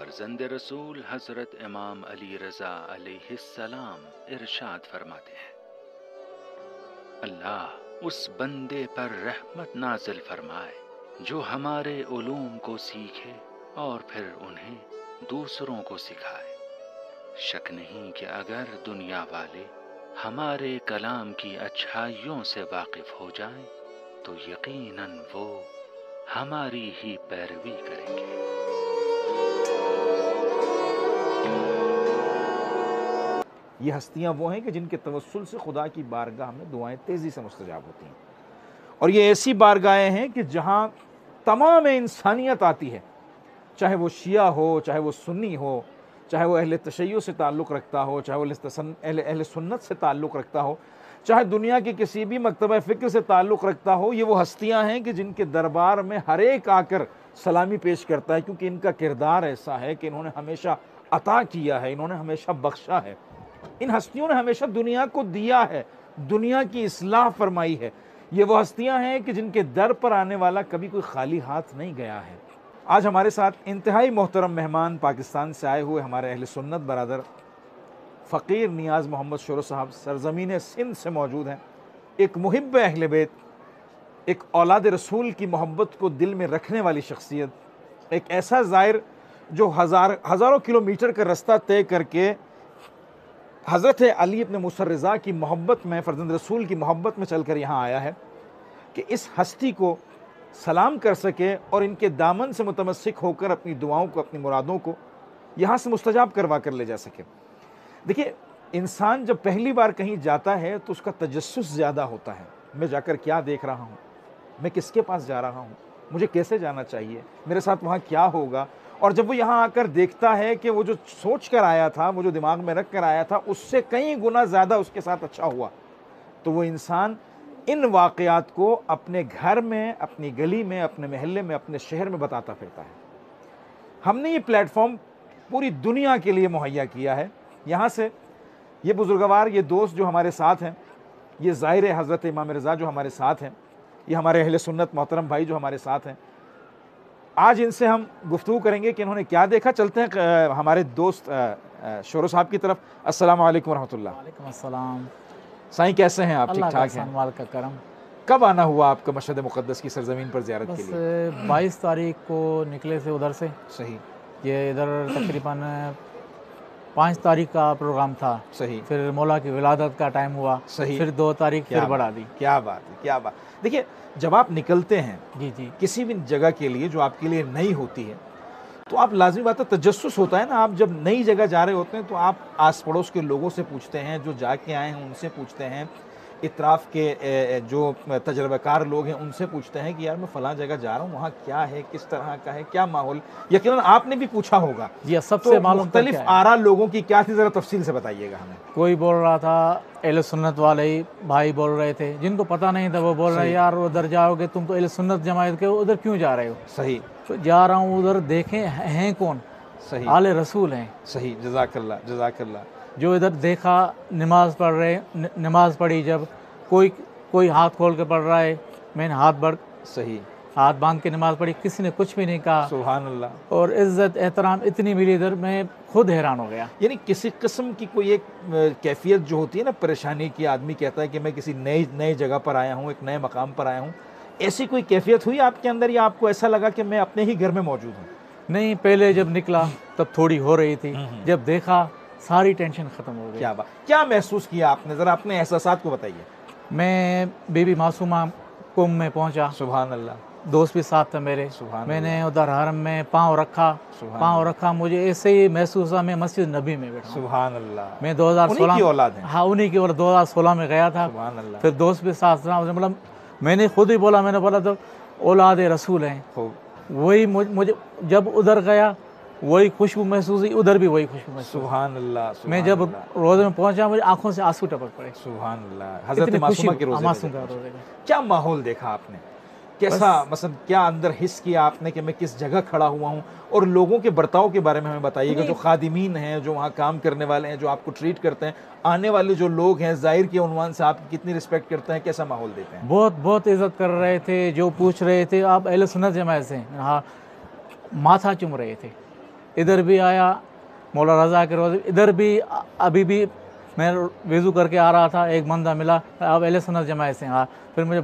فرزند رسول حضرت امام علی رضا علیہ السلام ارشاد فرماتے ہیں، اللہ اس بندے پر رحمت نازل فرمائے جو ہمارے علوم کو سیکھے اور پھر انہیں دوسروں کو سکھائے۔ شک نہیں کہ اگر دنیا والے ہمارے کلام کی اچھائیوں سے واقف ہو جائیں تو یقیناً وہ ہماری ہی پیروی کریں گے۔ یہ ہستیاں وہ ہیں کہ جن کے توسل سے خدا کی بارگاہ میں دعائیں تیزی سے مستجاب ہوتی ہیں، اور یہ ایسی بارگاہیں ہیں کہ جہاں تمام انسانیت آتی ہے، چاہے وہ شیعہ ہو، چاہے وہ سنی ہو، چاہے وہ اہل تشیع سے تعلق رکھتا ہو، چاہے وہ اہل سنت سے تعلق رکھتا ہو، چاہے دنیا کے کسی بھی مکتبہ فکر سے تعلق رکھتا ہو، یہ وہ ہستیاں ہیں کہ جن کے دربار میں ہر ایک آ کر سلامی پیش کرتا ہے، کیونکہ ان کا کردار ایسا ہے کہ انہوں نے ہمیشہ عطا کیا ہے، انہوں نے ہمیشہ بخشا ہے، ان ہستیوں نے ہمیشہ دنیا کو دیا ہے، دنیا کی اصلاح فرمائی ہے۔ یہ وہ ہستیاں ہیں کہ جن کے در پر آنے والا کبھی کوئی خالی ہاتھ نہیں گیا ہے۔ آج ہمارے ساتھ انتہائی محترم مہمان پاکستان سے آئے ہوئے ہمارے اہل سنت برادر فقیر نیاز محمد شورو صاحب سرزمین سندھ سے موجود ہیں۔ ایک محب اہل بیت، ایک اولاد رسول کی محبت کو دل میں رکھنے والی شخصیت، ایک ایسا زائر جو ہزاروں کلومیٹر کا رستہ طے کر کے حضرت علی ابن موسیٰ رضا کی محبت میں، فرزند رسول کی محبت میں چل کر یہاں آیا ہے کہ اس ہستی کو سلام کر سکے اور ان کے دامن سے متمسک ہو کر اپنی دعاؤں کو، اپنی مرادوں کو یہاں سے مستجاب کروا کر لے جا سکے۔ دیکھیے، انسان جب پہلی بار کہیں جاتا ہے تو اس کا تجسس زیادہ ہوتا ہے، میں جا کر کیا دیکھ رہا ہوں، میں کس کے پاس جا رہا ہوں، مجھے کیسے جانا چاہیے، میرے ساتھ وہاں کیا ہوگا۔ اور جب وہ یہاں آ کر دیکھتا ہے کہ وہ جو سوچ کر آیا تھا، وہ جو دماغ میں رکھ کر آیا تھا، اس سے کئی گنا زیادہ اس کے ساتھ اچھا ہوا، تو وہ انسان ان واقعات کو اپنے گھر میں، اپنی گلی میں، اپنے محلے میں، اپنے شہر میں بتاتا پھرتا ہے۔ ہم نے یہ پلیٹ فارم پوری دنیا کے لیے مہیا کیا ہے۔ یہاں سے یہ بزرگوار، یہ دوست جو ہمارے ساتھ ہیں، یہ ظاہر حضرت امام رضا جو ہمارے ساتھ ہیں، یہ ہمارے اہل سنت محترم بھائی جو ہمارے ساتھ ہیں، آج ان سے ہم گفتگو کریں گے کہ انہوں نے کیا دیکھا۔ چلتے ہیں ہمارے دوست شورو صاحب کی طرف۔ السلام علیکم ورحمۃ اللہ۔ وعلیکم السلام۔ سائیں کیسے ہیں آپ؟ ٹھیک ٹھاک ہیں؟ اللہ کا کرم۔ کب آنا ہوا آپ کا مشہد مقدس کی سرزمین پر زیارت کے لیے؟ 22 تاریخ کو نکلے تھے ادھر سے۔ صحیح۔ یہ ادھر تقریباً 5 تاریخ کا پروگرام تھا۔ صحیح۔ پھر مولا کی ولادت کا ٹائم ہوا۔ صحیح۔ پھر 2 تاریخ پھر بڑھا دی۔ کیا بات ہے، کیا بات۔ دیکھیے، جب آپ نکلتے ہیں جی کسی بھی جگہ کے لیے جو آپ کے لیے نئی ہوتی ہے، تو آپ لازمی بات ہے تجسس ہوتا ہے نا۔ آپ جب نئی جگہ جا رہے ہوتے ہیں تو آپ آس پڑوس کے لوگوں سے پوچھتے ہیں، جو جا کے آئے ہیں ان سے پوچھتے ہیں، اطراف کے جو تجربہ کار لوگ ہیں ان سے پوچھتے ہیں کہ یار میں فلاں جگہ جا رہا ہوں، وہاں کیا ہے، کس طرح کا ہے، کیا ماحول۔ یقیناً آپ نے بھی پوچھا ہوگا جی، سب سے معلوم مختلف آراء لوگوں کی کیا تھی، ذرا تفصیل سے بتائیے گا ہمیں۔ کوئی بول رہا تھا، اہل سنت والے ہی بھائی بول رہے تھے، جن کو پتہ نہیں تھا وہ بول رہے یار ادھر جاؤ گے تم تو اہل سنت جماعت کے، ادھر کیوں جا رہے ہو؟ صحیح۔ تو جا رہا ہوں ادھر، دیکھیں ہیں کون؟ صحیح، آل رسول ہیں۔ صحیح، جزاک اللہ، جزاک اللہ۔ جو ادھر دیکھا نماز پڑھ رہے، نماز پڑھی، جب کوئی ہاتھ کھول کے پڑھ رہا ہے، میں نے صحیح، ہاتھ باندھ کے نماز پڑھی، کسی نے کچھ بھی نہیں کہا۔ سبحان اللہ۔ اور عزت احترام اتنی ملی ادھر، میں خود حیران ہو گیا۔ یعنی کسی قسم کی کوئی ایک کیفیت جو ہوتی ہے نا پریشانی کی، آدمی کہتا ہے کہ میں کسی نئی جگہ پر آیا ہوں، ایک نئے مقام پر آیا ہوں، ایسی کوئی کیفیت ہوئی آپ کے اندر، یا آپ کو ایسا لگا کہ میں اپنے ہی گھر میں موجود ہوں؟ نہیں، پہلے جب نکلا تب تھوڑی ہو رہی تھی، جب دیکھا ساری ٹینشن ختم ہو گئی۔ کیا بات، کیا محسوس کیا آپ نے، ذرا اپنے احساسات کو بتائیے۔ میں بی بی معصومہ کنب میں پہنچا، سبحان اللہ، دوست بھی ساتھ تھا میرے، میں نے ادھر حرم میں پاؤں رکھا، مجھے ایسے ہی محسوس ہوا میں مسجد نبی میں بیٹھا ہوں۔ سبحان اللہ۔ میں 2016 انہی کی اولاد ہیں؟ ہاں، انہی کی اولاد، 2016 میں گیا تھا۔ سبحان اللہ۔ پھر دوست بھی ساتھ تھا، مطلب میں نے خود ہی بولا، میں نے بولا تو اولاد رسول ہیں۔ وہی مجھے جب ادھر گیا وہی خوشبو محسوس ہوئی، ادھر بھی وہی خوشبو محسوس۔ سبحان اللہ۔ میں جب روزے میں پہنچا مجھے آنکھوں سے آنسو ٹپک پڑے۔ سبحان اللہ۔ حضرت معصومہ کے روزے میں کیا ماحول دیکھا آپ نے، کیسا مثلا کیا اندر حس کیا آپ نے کہ میں کس جگہ کھڑا ہوا ہوں؟ اور لوگوں کے برتاؤ کے بارے میں ہمیں بتائیے گا، جو خادمین ہیں، جو وہاں کام کرنے والے ہیں، جو آپ کو ٹریٹ کرتے ہیں، آنے والے جو لوگ ہیں ظاہر کے عنوان سے آپ کی کتنی رسپیکٹ کرتے ہیں، کیسا ماحول دیتے ہیں؟ بہت عزت کر رہے تھے، جو پوچھ رہے تھے آپ اہل سنت جماعت سے، ہاں، ماتھا چوم رہے تھے، इधर भी आया मौला रज़ा के रोज़े, इधर भी अभी भी मैं वज़ू करके आ रहा था, एक बंदा मिला, अब अहले सुन्नत जमात से, हाँ, फिर मुझे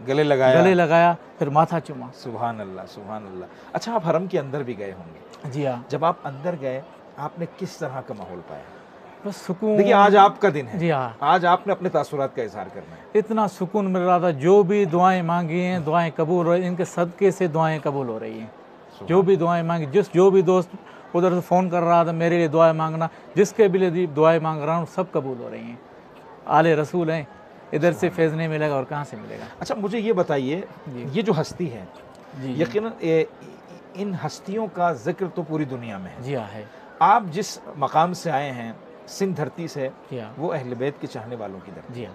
गले लगाया, फिर माथा चूमा। सुभान अल्लाह, सुभान अल्लाह। अच्छा, आप हरम के अंदर भी गए होंगे? जी हाँ। जब आप अंदर गए, आपने किस तरह का माहौल पाया? बस सुकून। देखिए, आज आपका दिन है। जी हाँ। आज आपने अपने तासुरात का इजहार करना है। इतना सुकून मिल रहा था, जो भी दुआएं मांगी हैं दुआएं कबूल हो रही, इनके सदक़े से दुआएं कबूल हो रही हैं। जो भी दुआएं मांगी, जो भी दोस्त उधर से फ़ोन कर रहा था मेरे लिए दुआएं मांगना, जिसके भी लिए दुआएं मांग रहा हूँ, सब कबूल हो रही हैं। आले रसूल हैं, इधर से फैज़ नहीं मिलेगा और कहाँ से मिलेगा। अच्छा, मुझे ये बताइए, ये जो हस्ती है, यकीनन इन हस्तियों का जिक्र तो पूरी दुनिया में है। जी हाँ है। आप जिस मकाम से आए हैं, सिंध धरती से, वो अहले बैत के चाहने वालों की धरती। जी हाँ।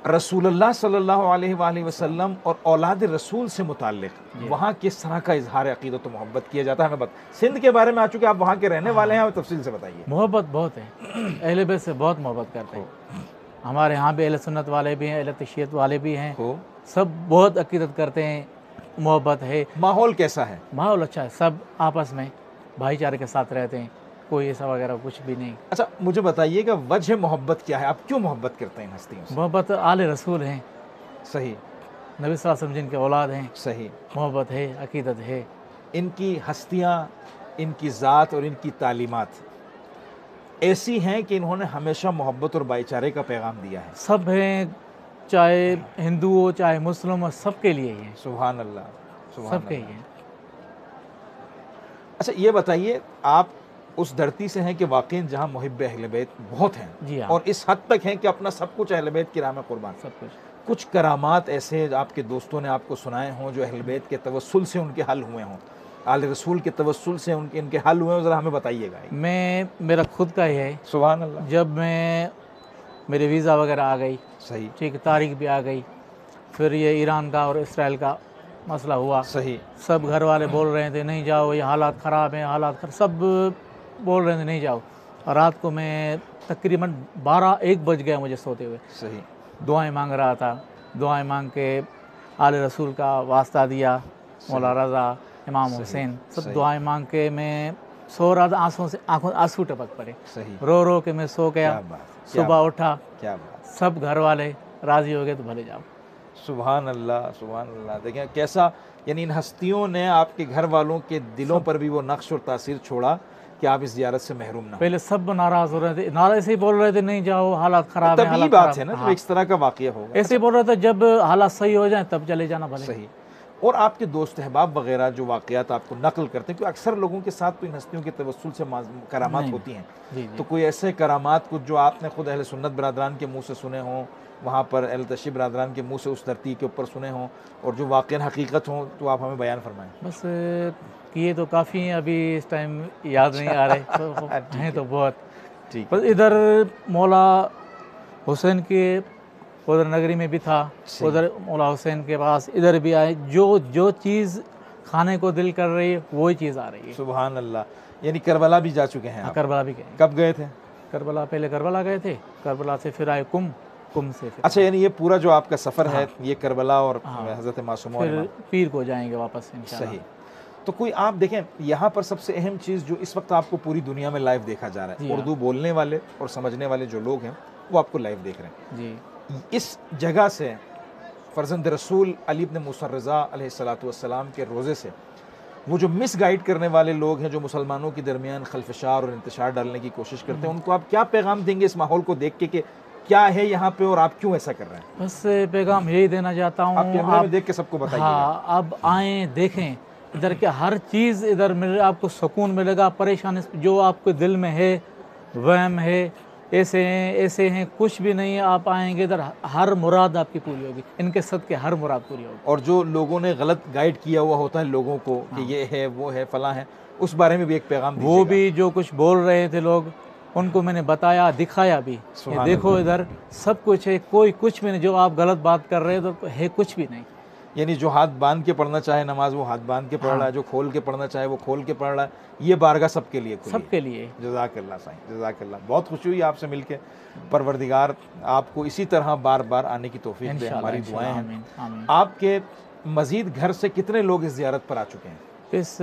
रसूलुल्लाह सल्लल्लाहु अलैहि वसल्लम और औलाद रसूल से मुताल्लिक वहाँ किस तरह का इजहार अक़ीदत और मोहब्बत किया जाता है, हमें सिंध के बारे में, आ चुके आप वहाँ के रहने वाले हैं, और तफसील से बताइए। मोहब्बत बहुत है, अहले बैत से बहुत मोहब्बत करते हैं। हमारे यहाँ भी अहले सुन्नत वाले भी हैं, अहले तशय्युत वाले भी हैं, सब बहुत अक़ीदत करते हैं, मोहब्बत है। माहौल कैसा है? माहौल अच्छा है, सब आपस में भाईचारे के साथ रहते हैं, कोई ऐसा वगैरह कुछ भी नहीं। अच्छा, मुझे बताइएगा वजह मोहब्बत क्या है, आप क्यों मोहब्बत करते हैं इन हस्तियों से? मोहब्बत आले रसूल हैं। सही। नबी सल्लल्लाहु अलैहि वसल्लम जिनके औलाद हैं। सही। मोहब्बत है, अकीदत है। इनकी हस्तियाँ, इनकी ज़ात और इनकी तालीमात ऐसी हैं कि इन्होंने हमेशा मोहब्बत और भाईचारे का पैगाम दिया है। सब हैं, चाहे हिंदू हो चाहे मुस्लिम हो, सबके लिए ही है। सुभान अल्लाह, सबके ही है। अच्छा, ये बताइए, आप उस धरती से हैं कि वाकई जहाँ मुहिब्ब अहले बैत बहुत हैं। जी हाँ। और इस हद तक हैं कि अपना सब कुछ अहले बैत की राह में कुर्बान। सब कुछ। कुछ करामात ऐसे आपके दोस्तों ने आपको सुनाए हों जो अहले बैत के तवस्सुल से उनके हल हुए हों, आले रसूल के तवस्सुल से इनके हल हुए हों, ज़रा हमें बताइएगा। मेरा खुद का ही है। सुभान अल्लाह। जब मेरे वीज़ा वगैरह आ गई, सही, ठीक, तारीख भी आ गई, फिर ये ईरान का और इसराइल का मसला हुआ। सही। सब घर वाले बोल रहे थे नहीं जाओ, ये हालात ख़राब हैं, सब बोल रहे थे नहीं जाओ। और रात को मैं तकरीबन 12-1 बज गया मुझे सोते हुए। सही। दुआएं मांग रहा था, दुआएं मांग के आले रसूल का वास्ता दिया, मौला रज़ा, इमाम हुसैन, सब दुआएं मांग के मैं सो रहा था, आंसू टपक पड़े। सही। रो रो के मैं सो गया। सुबह उठा, क्या बात, सब घर वाले राज़ी हो गए तो भले जाओ। सुभान अल्लाह, सुभान अल्लाह। देखें कैसा, यानी इन हस्तियों ने आपके घर वालों के दिलों पर भी वो नक्श और तासीर छोड़ा कि आप इस ज़ियारत से महरूम ना। पहले सब नाराज़ हो रहे थे, नाराज़ ऐसे ही बोल रहे थे नहीं जाओ, हालात ख़राब है। तभी बात है ना, जब इस तरह का वाक़या होगा। ऐसे ही बोल रहे थे, जब हालात सही हो जाए तब चले जाना भले। सही। और आपके दोस्त अहबाब वगैरह जो वाक़यात आपको नकल करते हैं, क्योंकि अक्सर लोगों के साथ तो इन हस्तियों के तवस्सुल से करामात होती हैं, तो कोई ऐसे करामात कुछ जो आपने खुद अहले सुन्नत बरादरान के मुँह से सुने हों, वहाँ पर अहले तशय्युत बरादरान के मुँह से उस धरती के ऊपर सुने हों, और जो वाक़ई हकीकत हों, तो आप हमें बयान फरमाएँ। बस किए तो काफ़ी हैं, अभी इस टाइम याद नहीं आ रहे, तो हैं तो बहुत। ठीक। बस इधर मौला हुसैन के उधर नगरी में भी था, उधर मौला हुसैन के पास इधर भी आए, जो चीज़ खाने को दिल कर रही है वही चीज़ आ रही है। सुभान अल्लाह। यानी करबला भी जा चुके हैं? करबला भी गए। कब गए थे? करबला, पहले करबला गए थे, करबला से फिर आए कुम से फिर। अच्छा, यानी ये पूरा जो आपका सफ़र है, ये करबला और हज़रत मासूमा, फिर पीर को जाएंगे वापस इंशाअल्लाह। सही। तो कोई आप देखें, यहाँ पर सबसे अहम चीज़ जो इस वक्त आपको पूरी दुनिया में लाइव देखा जा रहा है, उर्दू बोलने वाले और समझने वाले जो लोग हैं वो आपको लाइव देख रहे हैं। जी। इस जगह से फर्जंद रसूल अली इब्न मूसा रज़ा अलैहिस्सलातु वस्सलाम के रोज़े से वो जो मिस गाइड करने वाले लोग हैं, जो मुसलमानों के दरमियान खलफशार और इंतशार डालने की कोशिश करते हैं, उनको आप क्या पैगाम देंगे इस माहौल को देख के कि क्या है यहाँ पे और आप क्यों ऐसा कर रहे हैं? बस पैगाम यही देना चाहता हूँ, आप कैमरे में देख के सबको बताइए। हाँ, अब आएँ, देखें इधर के हर चीज़ इधर मिले, आपको सुकून मिलेगा। परेशानी जो आपके दिल में है, वहम है, ऐसे हैं, कुछ भी नहीं है। आप आएंगे इधर, हर मुराद आपकी पूरी होगी, इनके सदके हर मुराद पूरी होगी। और जो लोगों ने गलत गाइड किया हुआ होता है लोगों को कि ये है, वो है, फलां है, उस बारे में भी एक पैगाम दीजिएगा। वो भी जो कुछ बोल रहे थे लोग, उनको मैंने बताया, दिखाया भी, ये देखो इधर सब कुछ है, कोई कुछ भी नहीं। जो आप गलत बात कर रहे हो तो है कुछ भी नहीं। यानी जो हाथ बांध के पढ़ना चाहे नमाज, वो हाथ बांध के पढ़ रहा है, जो खोल के पढ़ना चाहे वो खोल के पढ़ रहा है। ये बारगाह सबके लिए खुली है। सबके लिए। जज़ाकल्लाह साईं, जज़ाकल्लाह। बहुत खुशी हुई आपसे मिलके। परवरदिगार आपको इसी तरह बार बार आने की तौफीक दे, हमारी दुआएं हैं। आपके मज़ीद घर से कितने लोग इस ज़ियारत पर आ चुके हैं? इस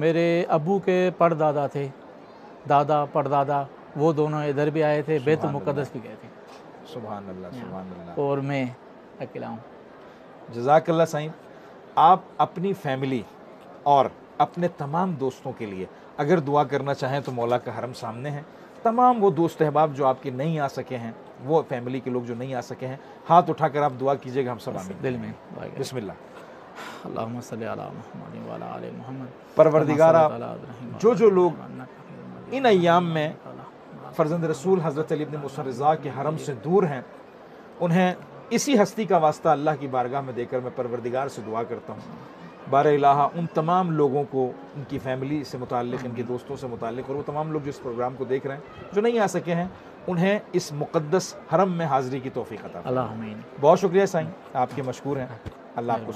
मेरे अबू के परदादा थे, दादा परदादा, वो दोनों इधर भी आए थे, बैतुल मुक़द्दस भी गए थे। सुभान अल्लाह, सुभान अल्लाह। और मैं अकेला हूँ। जज़ाकल्लाह साईं। आप अपनी फैमिली और अपने तमाम दोस्तों के लिए अगर दुआ करना चाहें तो मौला का हरम सामने है। तमाम वो दोस्त अहबाब जो आपके नहीं आ सके हैं, वो फैमिली के लोग जो नहीं आ सके हैं, हाथ उठाकर आप दुआ कीजिएगा, हम सब आमीन। दिल में बिस्मिल्लाह। अल्लाहुम्मा सल्ली अला मुहम्मद व अला आलि मुहम्मद। परवरदिगारा, जो लोग इन अय्याम में फर्जंद रसूल हज़रत अली इब्न मुसा रज़ा के हरम से दूर हैं, उन्हें इसी हस्ती का वास्ता अल्लाह की बारगाह में देकर मैं परवरदिगार से दुआ करता हूँ, बार इलाहा उन तमाम लोगों को, उनकी फैमिली से मुताल्लिक़, इनके दोस्तों से मुताल्लिक़, और वो तमाम लोग जो इस प्रोग्राम को देख रहे हैं जो नहीं आ सके हैं, उन्हें इस मुक़द्दस हरम में हाज़री की तौफ़ीक़ अता फरमाए। आमीन। बहुत शुक्रिया साईं, आपके मशकूर हैं। अल्लाह आपको